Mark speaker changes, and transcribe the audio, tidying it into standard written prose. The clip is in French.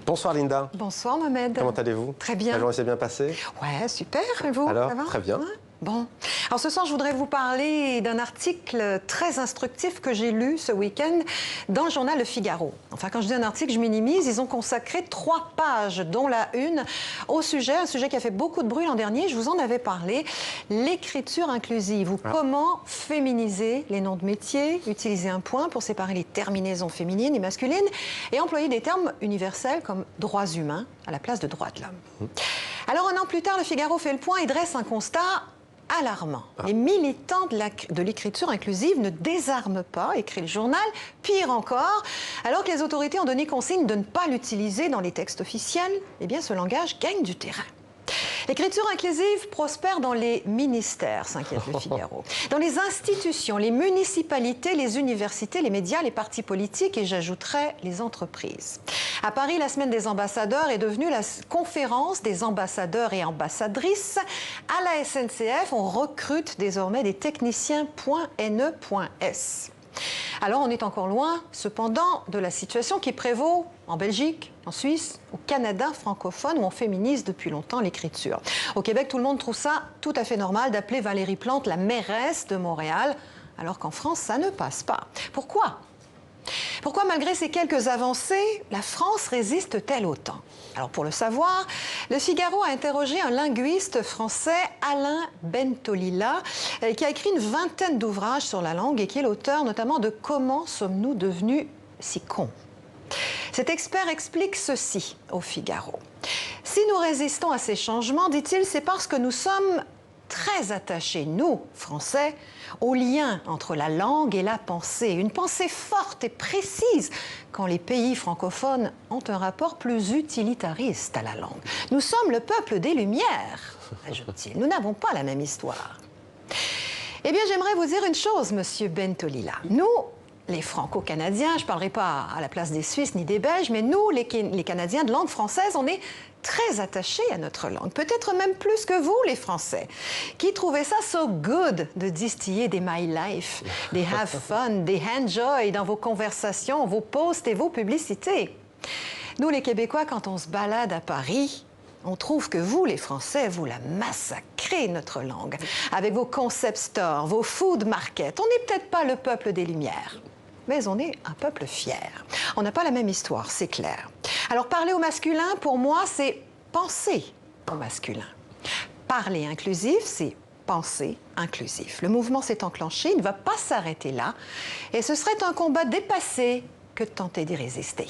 Speaker 1: Bonsoir Linda.
Speaker 2: Bonsoir Mohamed.
Speaker 1: Comment allez-vous?
Speaker 2: Très bien.
Speaker 1: La journée s'est bien passée?
Speaker 2: Ouais, super. Et vous?
Speaker 1: Alors,
Speaker 2: ça va?
Speaker 1: très bien.
Speaker 2: Bon. Alors ce soir, je voudrais vous parler d'un article très instructif que j'ai lu ce week-end dans le journal Le Figaro. Enfin, quand je dis un article, je minimise. Ils ont consacré 3 pages, dont la une, un sujet qui a fait beaucoup de bruit l'an dernier. Je vous en avais parlé, l'écriture inclusive, ou comment féminiser les noms de métiers, utiliser un point pour séparer les terminaisons féminines et masculines, et employer des termes universels comme droits humains à la place de droits de l'homme. Alors, un an plus tard, Le Figaro fait le point et dresse un constat alarmant. Les militants de l'écriture inclusive ne désarment pas, écrit le journal. Pire encore, alors que les autorités ont donné consigne de ne pas l'utiliser dans les textes officiels, eh bien ce langage gagne du terrain. L'écriture inclusive prospère dans les ministères, s'inquiète Le Figaro, dans les institutions, les municipalités, les universités, les médias, les partis politiques et j'ajouterais les entreprises. À Paris, la semaine des ambassadeurs est devenue la conférence des ambassadeurs et ambassadrices. À la SNCF, on recrute désormais des techniciens .ne.s. Alors, on est encore loin, cependant, de la situation qui prévaut en Belgique, en Suisse, au Canada francophone, où on féminise depuis longtemps l'écriture. Au Québec, tout le monde trouve ça tout à fait normal d'appeler Valérie Plante la mairesse de Montréal, alors qu'en France, ça ne passe pas. Pourquoi ? Pourquoi, malgré ces quelques avancées, la France résiste-t-elle autant? Alors, pour le savoir, Le Figaro a interrogé un linguiste français, Alain Bentolila, qui a écrit une vingtaine d'ouvrages sur la langue et qui est l'auteur notamment de « Comment sommes-nous devenus si cons ?» Cet expert explique ceci au Figaro. « Si nous résistons à ces changements, dit-il, c'est parce que nous sommes très attachés, nous, Français, au lien entre la langue et la pensée. Une pensée forte et précise quand les pays francophones ont un rapport plus utilitariste à la langue. Nous sommes le peuple des Lumières, ajoute-t-il. Nous n'avons pas la même histoire. Eh bien, j'aimerais vous dire une chose, monsieur Bentolila. Nous, les Franco-Canadiens, je ne parlerai pas à la place des Suisses ni des Belges, mais nous, les Canadiens de langue française, on est très attachés à notre langue. Peut-être même plus que vous, les Français, qui trouvez ça so good de distiller des my life, des have fun, des enjoy dans vos conversations, vos posts et vos publicités. Nous, les Québécois, quand on se balade à Paris, on trouve que vous, les Français, vous la massacrez, notre langue, avec vos concept stores, vos food markets. On n'est peut-être pas le peuple des Lumières, mais on est un peuple fier. On n'a pas la même histoire, c'est clair. Alors, parler au masculin, pour moi, c'est penser au masculin. Parler inclusif, c'est penser inclusif. Le mouvement s'est enclenché, il ne va pas s'arrêter là, et ce serait un combat dépassé que de tenter d'y résister.